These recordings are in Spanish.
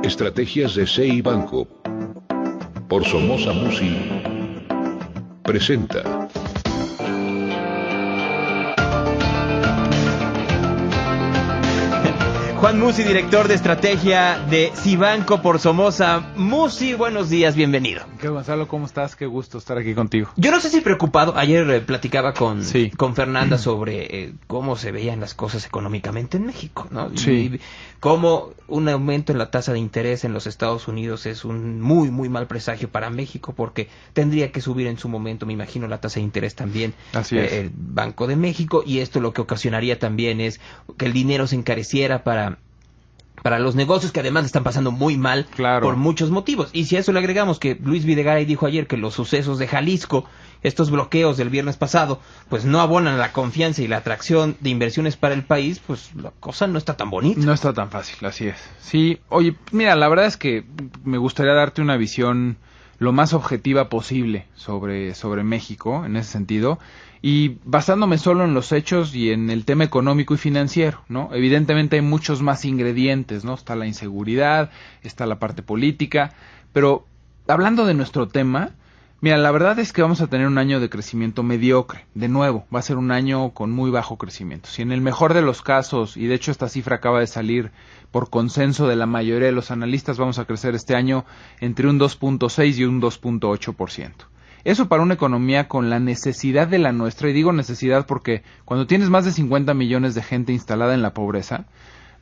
Estrategias de CI Banco por Somoza Musi presenta. Juan Musi, director de estrategia de CI Banco por Somoza Musi, buenos días, bienvenido. ¿Qué, Gonzalo? ¿Cómo estás? Qué gusto estar aquí contigo. Yo no sé si preocupado, ayer platicaba con Fernanda sobre cómo se veían las cosas económicamente en México, ¿no? Sí. Y cómo un aumento en la tasa de interés en los Estados Unidos es un muy mal presagio para México, porque tendría que subir en su momento, me imagino, la tasa de interés también. Así es. El Banco de México, y esto lo que ocasionaría también es que el dinero se encareciera para los negocios, que además le están pasando muy mal, claro, por muchos motivos. Y si a eso le agregamos que Luis Videgaray dijo ayer que los sucesos de Jalisco, estos bloqueos del viernes pasado, pues no abonan la confianza y la atracción de inversiones para el país, pues la cosa no está tan bonita. No está tan fácil, así es. Sí, oye, mira, la verdad es que me gustaría darte una visión lo más objetiva posible sobre México, en ese sentido, y basándome solo en los hechos y en el tema económico y financiero, ¿no? Evidentemente hay muchos más ingredientes, ¿no? Está la inseguridad, está la parte política, pero hablando de nuestro tema, mira, la verdad es que vamos a tener un año de crecimiento mediocre. De nuevo, va a ser un año con muy bajo crecimiento. Si en el mejor de los casos, y de hecho esta cifra acaba de salir por consenso de la mayoría de los analistas, vamos a crecer este año entre un 2.6 y un 2.8%. Eso para una economía con la necesidad de la nuestra, y digo necesidad porque cuando tienes más de 50 millones de gente instalada en la pobreza,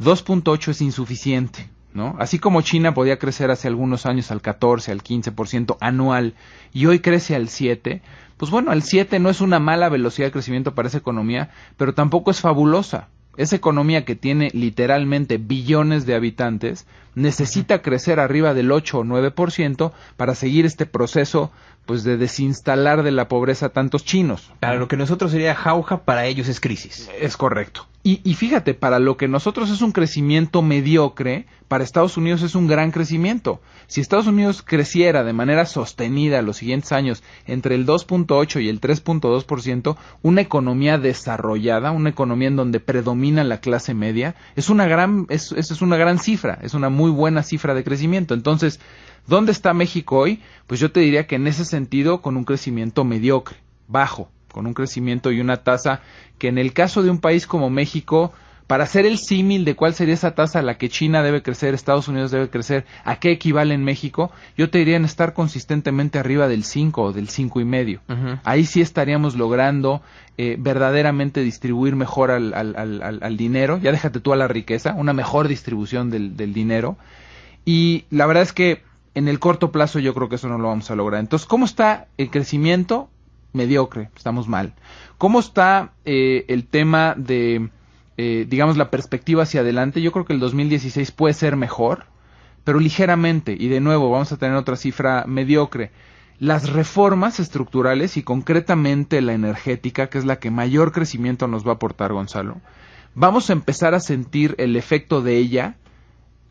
2.8 es insuficiente, ¿no? Así como China podía crecer hace algunos años al 14, al 15% anual, y hoy crece al 7%, pues bueno, al 7% no es una mala velocidad de crecimiento para esa economía, pero tampoco es fabulosa. Esa economía que tiene literalmente billones de habitantes necesita crecer arriba del 8 o 9% para seguir este proceso, pues, de desinstalar de la pobreza a tantos chinos. Para lo que nosotros sería jauja, para ellos es crisis. Es correcto. Y fíjate, para lo que nosotros es un crecimiento mediocre, para Estados Unidos es un gran crecimiento. Si Estados Unidos creciera de manera sostenida los siguientes años entre el 2.8 y el 3.2%, una economía desarrollada, una economía en donde predomina la clase media, es una gran cifra, es una muy buena cifra de crecimiento. Entonces, ¿dónde está México hoy? Pues yo te diría que en ese sentido, con un crecimiento mediocre, bajo, con un crecimiento y una tasa que en el caso de un país como México, para hacer el símil de cuál sería esa tasa a la que China debe crecer, Estados Unidos debe crecer, ¿a qué equivale en México? Yo te diría en estar consistentemente arriba del 5 o del 5.5. Uh-huh. Ahí sí estaríamos logrando verdaderamente distribuir mejor al dinero, ya déjate tú a la riqueza, una mejor distribución del dinero, y la verdad es que en el corto plazo yo creo que eso no lo vamos a lograr. Entonces, ¿cómo está el crecimiento? Mediocre, estamos mal. ¿Cómo está el tema de, digamos, la perspectiva hacia adelante? Yo creo que el 2016 puede ser mejor, pero ligeramente, y de nuevo vamos a tener otra cifra mediocre. Las reformas estructurales, y concretamente la energética, que es la que mayor crecimiento nos va a aportar, Gonzalo, vamos a empezar a sentir el efecto de ella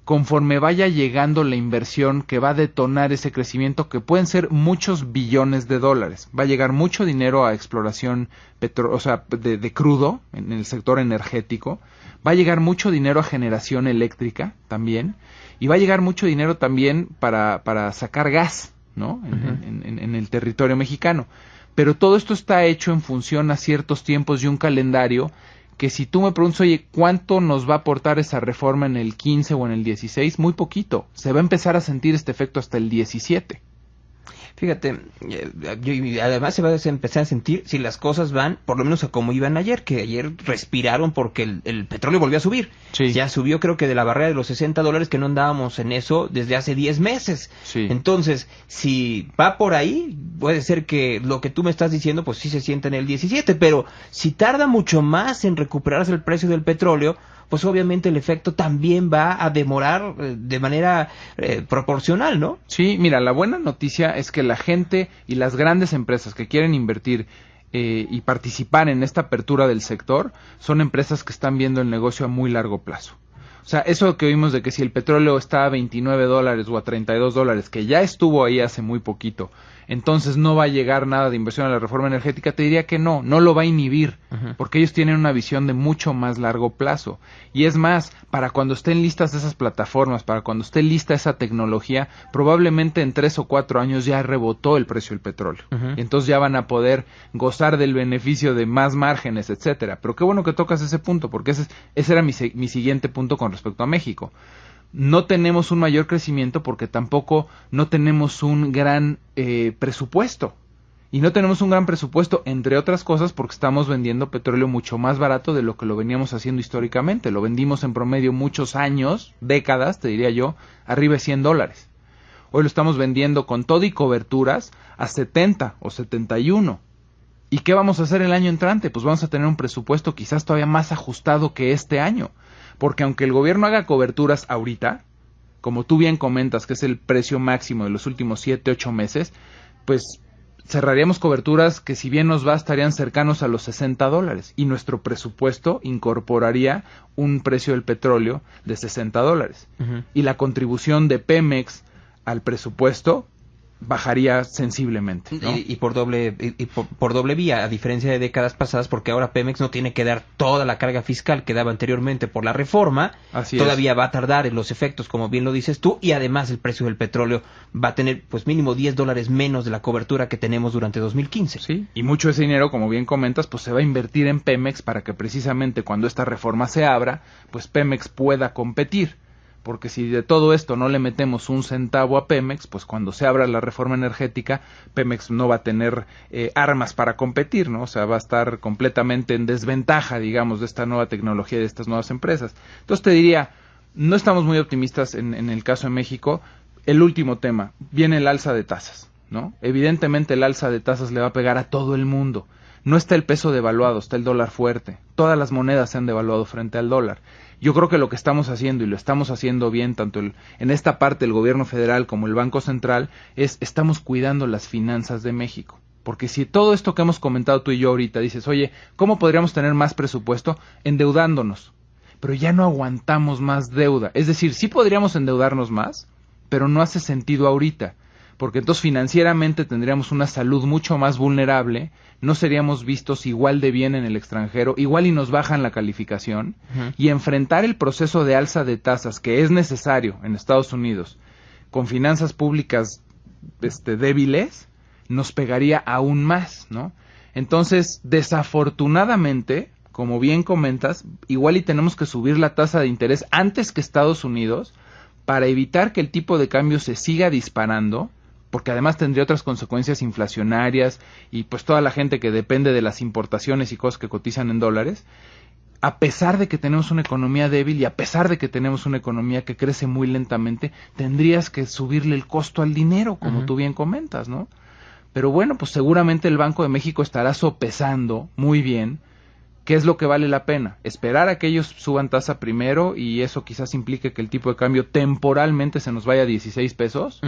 conforme vaya llegando la inversión que va a detonar ese crecimiento, que pueden ser muchos billones de dólares. Va a llegar mucho dinero a exploración de crudo en el sector energético, va a llegar mucho dinero a generación eléctrica también, y va a llegar mucho dinero también para sacar gas, ¿no? En el territorio mexicano. Pero todo esto está hecho en función a ciertos tiempos y un calendario que, si tú me preguntas, oye, ¿cuánto nos va a aportar esa reforma en el 15 o en el 16? Muy poquito. Se va a empezar a sentir este efecto hasta el 17. Fíjate, además se va a empezar a sentir si las cosas van, por lo menos a como iban ayer, que ayer respiraron porque el petróleo volvió a subir. Sí. Ya subió, creo que de la barrera de los $60, que no andábamos en eso desde hace 10 meses. Sí. Entonces, si va por ahí, puede ser que lo que tú me estás diciendo, pues sí se sienta en el 17, pero si tarda mucho más en recuperarse el precio del petróleo, pues obviamente el efecto también va a demorar de manera proporcional, ¿no? Sí, mira, la buena noticia es que la gente y las grandes empresas que quieren invertir y participar en esta apertura del sector son empresas que están viendo el negocio a muy largo plazo. O sea, eso que vimos de que si el petróleo está a $29 o a $32, que ya estuvo ahí hace muy poquito, entonces no va a llegar nada de inversión a la reforma energética, te diría que no lo va a inhibir, porque ellos tienen una visión de mucho más largo plazo. Y es más, para cuando estén listas esas plataformas, para cuando esté lista esa tecnología, probablemente en 3 o 4 años ya rebotó el precio del petróleo. Y entonces ya van a poder gozar del beneficio de más márgenes, etcétera. Pero qué bueno que tocas ese punto, porque ese era mi siguiente punto con respecto a México. No tenemos un mayor crecimiento porque tampoco no tenemos un gran presupuesto. Y no tenemos un gran presupuesto, entre otras cosas, porque estamos vendiendo petróleo mucho más barato de lo que lo veníamos haciendo históricamente. Lo vendimos en promedio muchos años, décadas, te diría yo, arriba de $100. Hoy lo estamos vendiendo con todo y coberturas a 70 o 71. ¿Y qué vamos a hacer el año entrante? Pues vamos a tener un presupuesto quizás todavía más ajustado que este año. Porque aunque el gobierno haga coberturas ahorita, como tú bien comentas, que es el precio máximo de los últimos 7, 8 meses, pues cerraríamos coberturas que si bien nos va estarían cercanos a los $60 y nuestro presupuesto incorporaría un precio del petróleo de $60. Y la contribución de Pemex al presupuesto bajaría sensiblemente, ¿no? Y por doble vía, a diferencia de décadas pasadas, porque ahora Pemex no tiene que dar toda la carga fiscal que daba anteriormente por la reforma. Todavía va a tardar en los efectos, como bien lo dices tú, y además el precio del petróleo va a tener pues mínimo $10 menos de la cobertura que tenemos durante 2015. Sí, y mucho de ese dinero, como bien comentas, pues se va a invertir en Pemex para que precisamente cuando esta reforma se abra, pues Pemex pueda competir. Porque si de todo esto no le metemos un centavo a Pemex, pues cuando se abra la reforma energética, Pemex no va a tener armas para competir, ¿no? O sea, va a estar completamente en desventaja, digamos, de esta nueva tecnología y de estas nuevas empresas. Entonces te diría, no estamos muy optimistas en el caso de México. El último tema, viene el alza de tasas, ¿no? Evidentemente el alza de tasas le va a pegar a todo el mundo. No está el peso devaluado, está el dólar fuerte. Todas las monedas se han devaluado frente al dólar. Yo creo que lo que estamos haciendo, y lo estamos haciendo bien, tanto en esta parte el gobierno federal como el Banco Central, estamos cuidando las finanzas de México. Porque si todo esto que hemos comentado tú y yo ahorita dices, oye, ¿cómo podríamos tener más presupuesto? Endeudándonos. Pero ya no aguantamos más deuda. Es decir, sí podríamos endeudarnos más, pero no hace sentido ahorita. Porque entonces financieramente tendríamos una salud mucho más vulnerable, no seríamos vistos igual de bien en el extranjero, igual y nos bajan la calificación, y enfrentar el proceso de alza de tasas que es necesario en Estados Unidos con finanzas públicas débiles, nos pegaría aún más, ¿no? Entonces, desafortunadamente, como bien comentas, igual y tenemos que subir la tasa de interés antes que Estados Unidos para evitar que el tipo de cambio se siga disparando, porque además tendría otras consecuencias inflacionarias y pues toda la gente que depende de las importaciones y cosas que cotizan en dólares, a pesar de que tenemos una economía débil y a pesar de que tenemos una economía que crece muy lentamente, tendrías que subirle el costo al dinero, como tú bien comentas, ¿no? Pero bueno, pues seguramente el Banco de México estará sopesando muy bien qué es lo que vale la pena. Esperar a que ellos suban tasa primero y eso quizás implique que el tipo de cambio temporalmente se nos vaya a 16 pesos,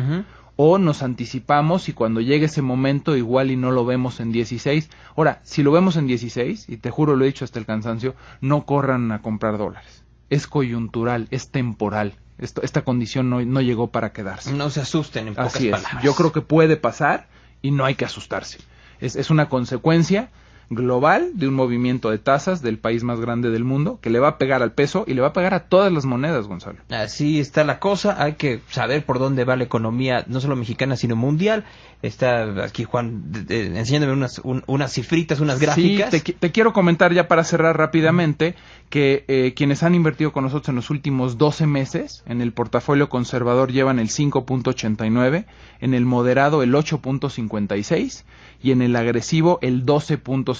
o nos anticipamos y cuando llegue ese momento igual y no lo vemos en 16. Ahora, si lo vemos en 16, y te juro lo he dicho hasta el cansancio, no corran a comprar dólares. Es coyuntural, es temporal. Esta condición no llegó para quedarse. No se asusten, en pocas palabras. Yo creo que puede pasar y no hay que asustarse. Es una consecuencia global de un movimiento de tasas del país más grande del mundo que le va a pegar al peso y le va a pegar a todas las monedas, Gonzalo. Así está la cosa, hay que saber por dónde va la economía, no solo mexicana, sino mundial. Está aquí Juan enseñándome unas cifritas, unas gráficas. Sí, te quiero comentar ya para cerrar rápidamente que quienes han invertido con nosotros en los últimos 12 meses, en el portafolio conservador llevan el 5.89, en el moderado el 8.56 y en el agresivo el 12.04.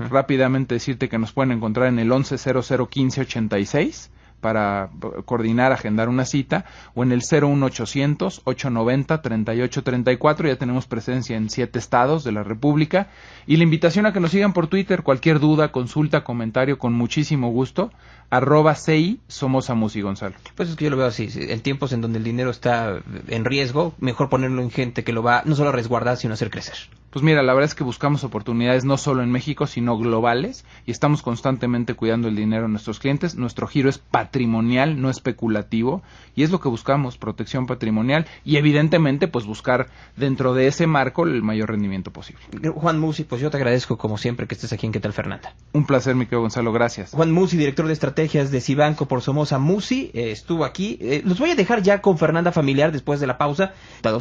Rápidamente decirte que nos pueden encontrar en el 11001586 para coordinar, agendar una cita, o en el 01800-890-3834, ya tenemos presencia en 7 estados de la República, y la invitación a que nos sigan por Twitter, cualquier duda, consulta, comentario, con muchísimo gusto, @CI Somoza Musi, Gonzalo. Pues es que yo lo veo así, en tiempos en donde el dinero está en riesgo, mejor ponerlo en gente que lo va no solo a resguardar, sino a hacer crecer. Pues mira, la verdad es que buscamos oportunidades no solo en México, sino globales, y estamos constantemente cuidando el dinero de nuestros clientes. Nuestro giro es patrimonial, no especulativo, y es lo que buscamos, protección patrimonial, y evidentemente pues buscar dentro de ese marco el mayor rendimiento posible. Juan Musi, pues yo te agradezco como siempre que estés aquí en ¿Qué tal, Fernanda? Un placer, mi querido Gonzalo, gracias. Juan Musi, director de estrategias de Cibanco por Somoza Musi, estuvo aquí. Los voy a dejar ya con Fernanda Familiar después de la pausa.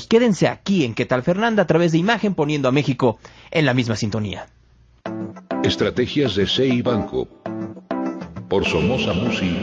Quédense aquí en ¿Qué tal, Fernanda? A través de Imagen, poniendo a México en la misma sintonía. Estrategias de Cibanco por Somoza Musi